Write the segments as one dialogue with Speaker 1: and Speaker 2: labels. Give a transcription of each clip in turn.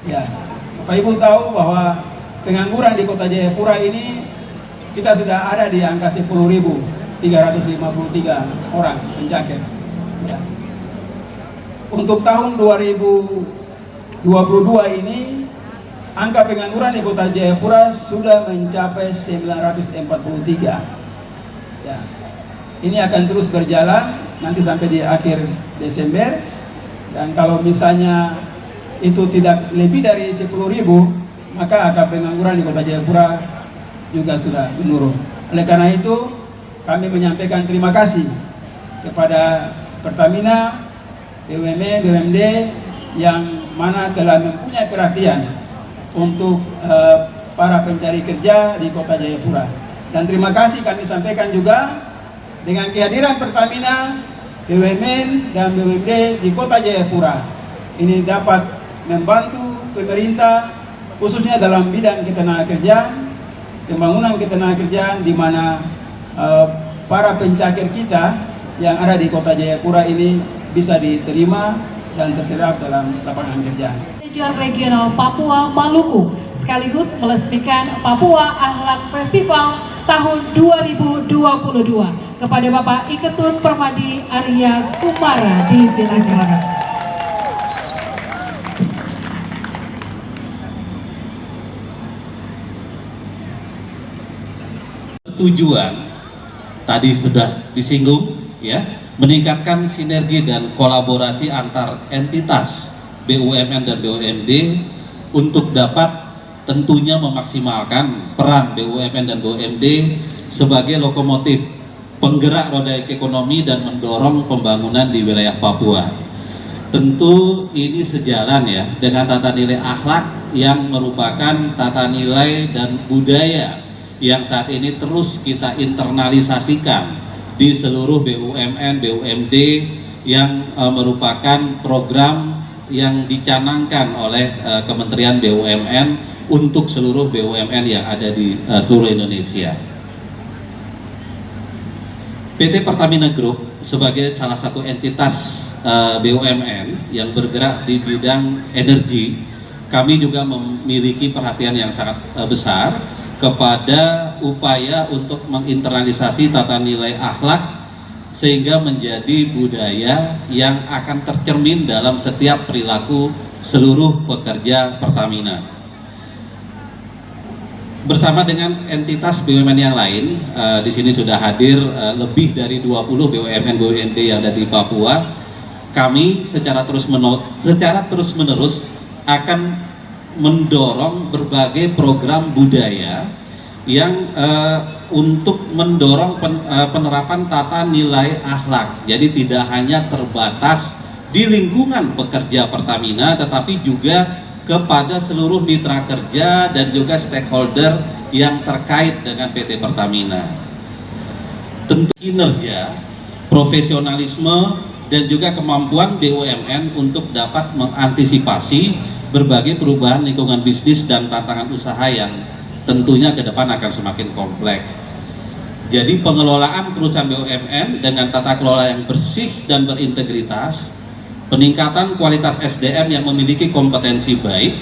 Speaker 1: Ya, Bapak Ibu tahu bahwa pengangguran di Kota Jayapura ini kita sudah ada di angka 10.353 orang pencakar. Ya. Untuk tahun 2022 ini angka pengangguran di Kota Jayapura sudah mencapai 943. Ya. Ini akan terus berjalan nanti sampai di akhir Desember, dan kalau misalnya itu tidak lebih dari 10.000, maka angka pengangguran di Kota Jayapura juga sudah menurun. Oleh karena itu kami menyampaikan terima kasih kepada Pertamina, BUMN, BUMD yang mana telah mempunyai perhatian untuk para pencari kerja di Kota Jayapura. Dan terima kasih kami sampaikan juga dengan kehadiran Pertamina, BUMN dan BUMD di Kota Jayapura. Ini dapat membantu pemerintah khususnya dalam bidang ketenagakerjaan, pembangunan ketenagakerjaan, di mana para pencakar kita yang ada di Kota Jayapura ini bisa diterima dan terserap dalam lapangan kerja.
Speaker 2: Regional Papua Maluku sekaligus meresmikan Papua Akhlak Festival tahun 2022 kepada Bapak Iketut Permadi Arya Kumara di silakan.
Speaker 3: Tujuan tadi sudah disinggung ya, meningkatkan sinergi dan kolaborasi antar entitas BUMN dan BUMD untuk dapat tentunya memaksimalkan peran BUMN dan BUMD sebagai lokomotif penggerak roda ekonomi dan mendorong pembangunan di wilayah Papua. Tentu ini sejalan ya dengan tata nilai akhlak yang merupakan tata nilai dan budaya yang saat ini terus kita internalisasikan di seluruh BUMN, BUMD yang merupakan program yang dicanangkan oleh Kementerian BUMN untuk seluruh BUMN yang ada di seluruh Indonesia. PT Pertamina Group sebagai salah satu entitas BUMN yang bergerak di bidang energi, kami juga memiliki perhatian yang sangat besar kepada upaya untuk menginternalisasi tata nilai akhlak sehingga menjadi budaya yang akan tercermin dalam setiap perilaku seluruh pekerja Pertamina. Bersama dengan entitas BUMN yang lain, di sini sudah hadir lebih dari 20 BUMN BUMD yang ada di Papua. Kami secara terus-menerus akan mendorong berbagai program budaya yang untuk mendorong penerapan tata nilai akhlak. Jadi tidak hanya terbatas di lingkungan pekerja Pertamina, tetapi juga kepada seluruh mitra kerja dan juga stakeholder yang terkait dengan PT Pertamina. Tentu kinerja, profesionalisme, dan juga kemampuan BUMN untuk dapat mengantisipasi berbagai perubahan lingkungan bisnis dan tantangan usaha yang tentunya ke depan akan semakin kompleks. Jadi pengelolaan perusahaan BUMN dengan tata kelola yang bersih dan berintegritas, peningkatan kualitas SDM yang memiliki kompetensi baik,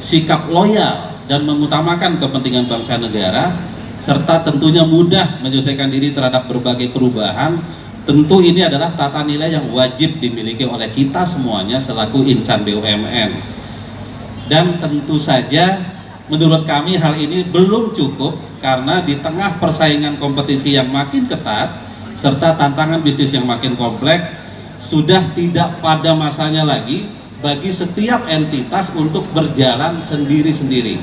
Speaker 3: sikap loyal dan mengutamakan kepentingan bangsa negara, serta tentunya mudah menyelesaikan diri terhadap berbagai perubahan. Tentu ini adalah tata nilai yang wajib dimiliki oleh kita semuanya selaku insan BUMN. Dan tentu saja menurut kami hal ini belum cukup, karena di tengah persaingan kompetisi yang makin ketat serta tantangan bisnis yang makin kompleks, sudah tidak pada masanya lagi bagi setiap entitas untuk berjalan sendiri-sendiri.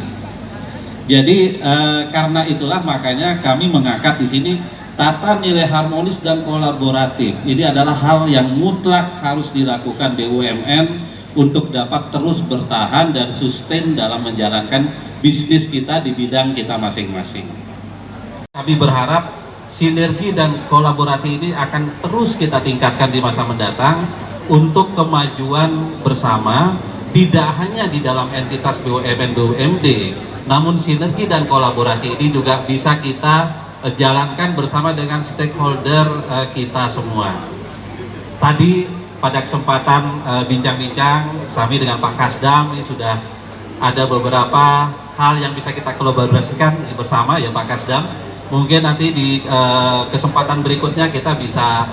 Speaker 3: Jadi karena itulah makanya kami mengangkat di sini tata nilai harmonis dan kolaboratif. Ini adalah hal yang mutlak harus dilakukan BUMN untuk dapat terus bertahan dan sustain dalam menjalankan bisnis kita di bidang kita masing-masing. Kami berharap sinergi dan kolaborasi ini akan terus kita tingkatkan di masa mendatang untuk kemajuan bersama, tidak hanya di dalam entitas BUMN BUMD, namun sinergi dan kolaborasi ini juga bisa kita jalankan bersama dengan stakeholder kita semua. Tadi pada kesempatan bincang-bincang kami dengan Pak Kasdam, ini sudah ada beberapa hal yang bisa kita kolaborasikan bersama ya Pak Kasdam. Mungkin nanti di kesempatan berikutnya kita bisa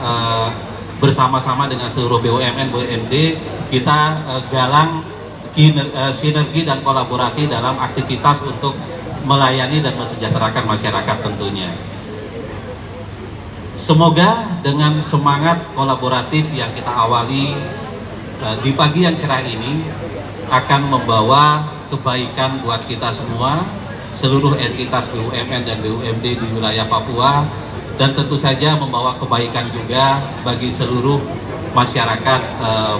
Speaker 3: bersama-sama dengan seluruh BUMN, BUMD, kita galang sinergi dan kolaborasi dalam aktivitas untuk melayani dan mesejahterakan masyarakat tentunya. Semoga dengan semangat kolaboratif yang kita awali di pagi yang cerah ini akan membawa kebaikan buat kita semua, seluruh entitas BUMN dan BUMD di wilayah Papua, dan tentu saja membawa kebaikan juga bagi seluruh masyarakat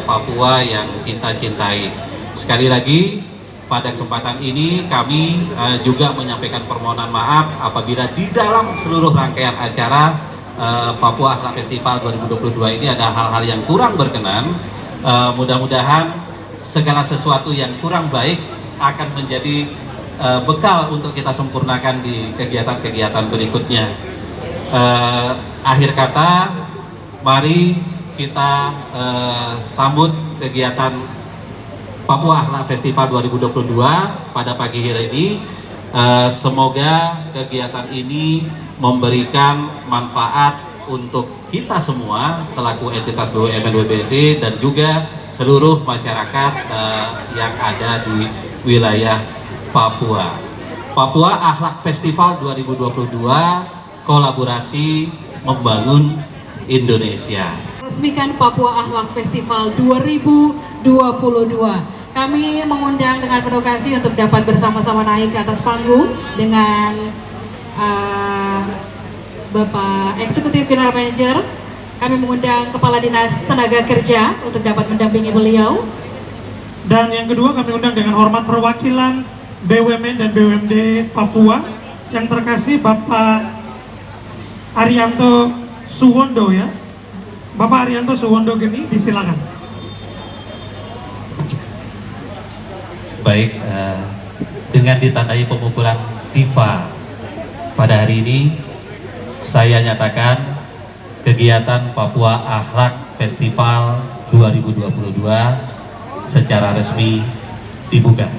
Speaker 3: Papua yang kita cintai. Sekali lagi, pada kesempatan ini kami juga menyampaikan permohonan maaf apabila di dalam seluruh rangkaian acara Papua Akhlak Festival 2022 ini ada hal-hal yang kurang berkenan. Mudah-mudahan segala sesuatu yang kurang baik akan menjadi bekal untuk kita sempurnakan di kegiatan-kegiatan berikutnya. Akhir kata, mari kita sambut kegiatan Papua Akhlak Festival 2022 pada pagi hari ini. Semoga kegiatan ini memberikan manfaat untuk kita semua selaku entitas BUMN BUMD dan juga seluruh masyarakat yang ada di wilayah Papua. Papua Akhlak Festival 2022, kolaborasi membangun Indonesia.
Speaker 2: Resmikan Papua Akhlak Festival 2022. Kami mengundang dengan penuh kasih untuk dapat bersama-sama naik ke atas panggung dengan Bapak Eksekutif General Manager. Kami mengundang Kepala Dinas Tenaga Kerja untuk dapat mendampingi beliau.
Speaker 4: Dan yang kedua kami undang dengan hormat perwakilan BUMN dan BUMD Papua yang terkasih Bapak Arianto Suwondo ya. Bapak Arianto Suwondo Geni, disilakan.
Speaker 3: Baik, dengan ditandai pemukulan tifa pada hari ini, saya nyatakan kegiatan Papua Akhlak Festival 2022 secara resmi dibuka.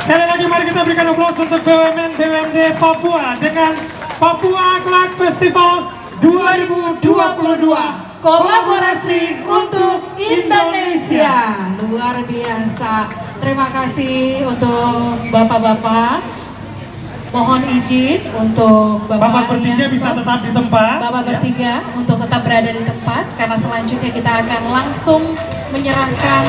Speaker 4: Sekali lagi mari kita berikan aplaus untuk BUMN BUMD Papua dengan Papua Akhlak Festival 2022.
Speaker 2: Kolaborasi untuk Indonesia. Luar biasa. Terima kasih untuk bapak-bapak. Mohon izin untuk
Speaker 4: Bapak bertiga bisa tetap di tempat.
Speaker 2: Bapak bertiga untuk tetap berada di tempat karena selanjutnya kita akan langsung menyerahkan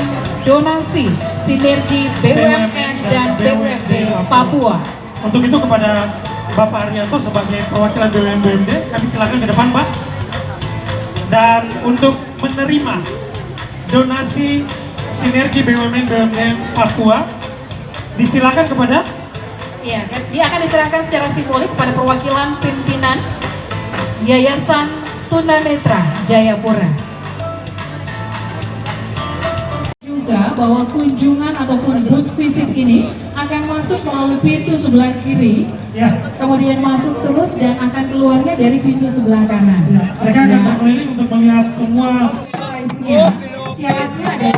Speaker 2: donasi sinergi BUMN dan BUMD Papua.
Speaker 4: Untuk itu kepada Bapak Arianto sebagai perwakilan BUMN BUMD, kami silakan ke depan Pak. Dan untuk menerima donasi sinergi BUMN BUMD Papua, disilakan kepada.
Speaker 2: Ya, dia akan diserahkan secara simbolik kepada perwakilan pimpinan Yayasan Tunanetra Jayapura. Juga bahwa kunjungan ataupun booth visit ini akan masuk melalui pintu sebelah kiri,
Speaker 4: Ya,
Speaker 2: kemudian masuk terus dan akan keluarnya dari pintu sebelah kanan.
Speaker 4: ya. Mereka akan berkeliling untuk melihat semua.
Speaker 2: Price-nya, syaratnya ada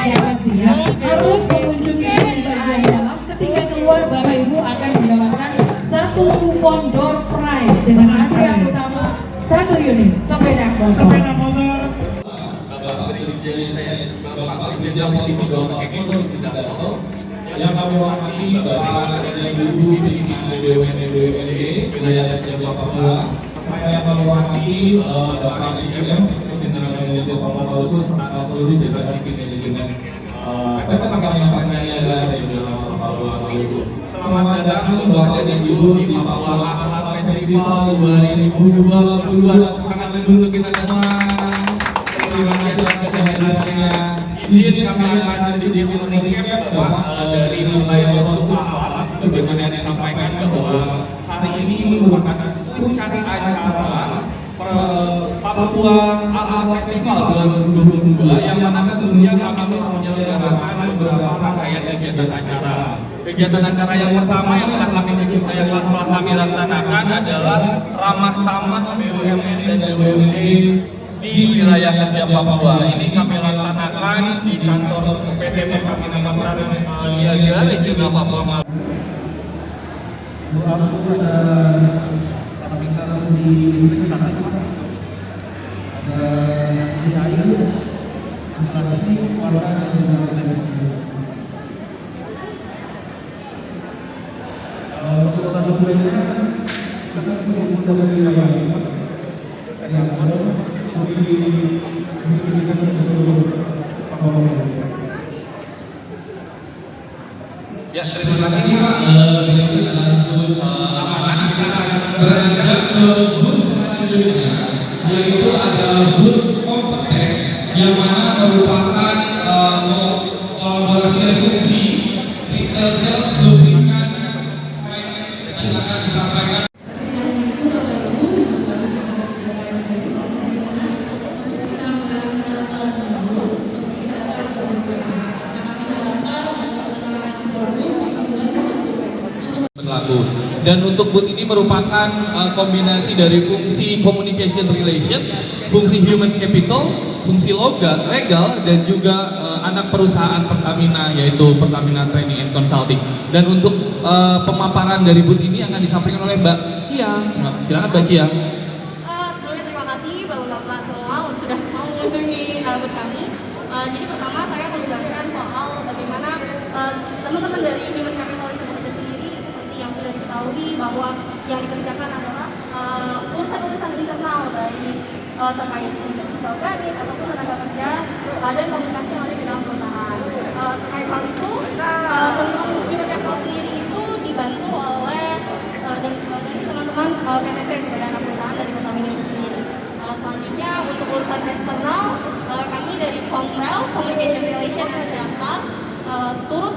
Speaker 2: syarat sih ya, harus mengunjungi di bagian dalam. Ketika keluar, Bapak Ibu akan mendapatkan satu kupon door prize dengan hadiah utama 1 unit sepeda motor.
Speaker 4: Sepeda motor.
Speaker 5: Yang kami hormati Bapak dan Ibu pimpinan BUMN BUMD wilayah Papua, yang kami hormati Bapak IM pimpinan BUMD Papua serta seluruh jajaran pimpinan teman kami yang berkarya dari Papua. Selamat datang Bapak dan Ibu di Papua Akhlak Festival 2022. Tepuk tangan dulu kita semua. Terima kasih atas kehadirannya. Izin kami akan sedikit meningkat bahwa dari wilayah Papua sebagaimana yang disampaikan bahwa hari ini merupakan puncak acara Papua Akhlak Festival 2022 yang mana sesungguhnya kami menyelenggarakan beberapa rangkaian kegiatan acara. Kegiatan acara yang pertama yang telah kami laksanakan adalah ramah tamah BUMN dan BUMD di wilayah Kerja Papua. Ini kami laksanakan di kantor PT Pertamina Pasar Niaga dan juga Papua Maluku. Ya, terima kasih Pak. Berikut adalah booth amanah. Kita beranjak ke booth selanjutnya, yaitu ada booth kompeten yang mana merupakan kolaborasi dari fungsi retail sales, lubrikan, finance yang akan disampaikan. Berlaku. Dan untuk booth ini merupakan kombinasi dari fungsi communication relation, fungsi human capital, fungsi legal, dan juga anak perusahaan Pertamina, yaitu Pertamina Training and Consulting. Dan untuk pemaparan dari booth ini akan disampaikan oleh Mbak Cia. Silakan Mbak Cia.
Speaker 6: Sebelumnya terima kasih Bapak-Bapak semua sudah mau mengunjungi booth kami. Jadi pertama saya akan menjelaskan soal bagaimana teman-teman dari human capital itu bekerja sendiri, seperti yang sudah diketahui bahwa yang dikerjakan adalah urusan-urusan internal baik terkait kerja organik ataupun tenaga kerja dan komunikasi yang ada di dalam perusahaan. Terkait hal itu, teman-teman human capital sendiri itu dibantu oleh dari teman-teman PTC sebagai anak perusahaan dari Pertamina itu sendiri. Selanjutnya untuk urusan eksternal, kami dari Komrel, Communication Relation and CSR, turut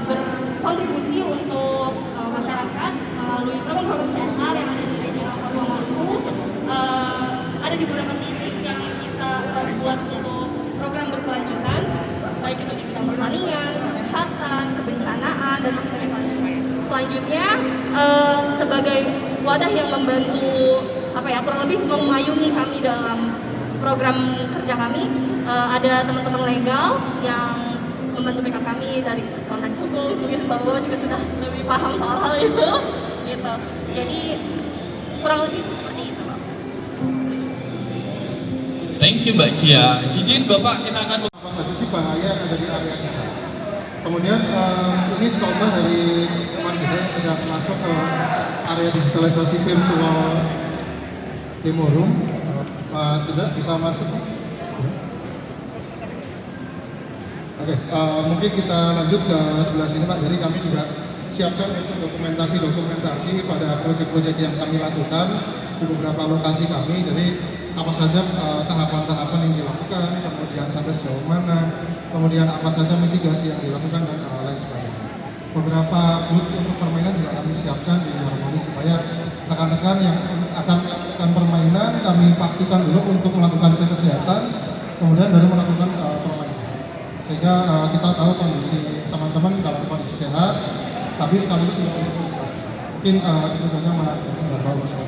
Speaker 6: berkontribusi untuk masyarakat melalui program-program CSR yang ada di regional Papua Maluku. Ada di beberapa titik yang kita buat untuk program berkelanjutan, baik itu di bidang pertanian, kesehatan, kebencanaan, dan sebagainya. Selanjutnya, sebagai wadah yang membantu kurang lebih memayungi kami dalam program kerja kami, ada teman-teman legal yang membantu backup kami dari konteks hukum, Bapak juga sudah lebih paham soal hal itu, gitu. Jadi kurang lebih seperti itu, Pak.
Speaker 5: Thank you Mbak Cia. Izin Bapak, kita akan
Speaker 7: apa saja sih bahaya yang ada di area kita. Kemudian ini contoh dari teman kita yang sudah masuk ke area digitalisasi virtual demo room. Sudah bisa masuk. Oke, mungkin kita lanjut ke sebelah sini Pak. Jadi kami juga siapkan untuk dokumentasi pada proyek-proyek yang kami lakukan di beberapa lokasi kami. Jadi apa saja tahapan-tahapan yang dilakukan, kemudian sampai sejauh mana, kemudian apa saja mitigasi yang dilakukan dan lain sebagainya. Beberapa booth untuk permainan juga kami siapkan di Harmoni supaya rekan-rekan yang akan melakukan permainan kami pastikan dulu untuk melakukan cek kesehatan, kemudian baru melakukan permainan. Sehingga kita tahu kondisi teman-teman dalam kondisi sehat, tapi sekaligus juga untuk edukasi. Mungkin itu saja Mas Bapak.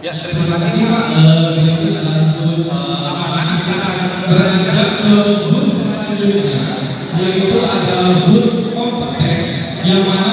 Speaker 5: Ya, terima kasih Pak. Berikut adalah booth amanah. Kita beranjak ke booth selanjutnya, yaitu ada booth kompeten yang mana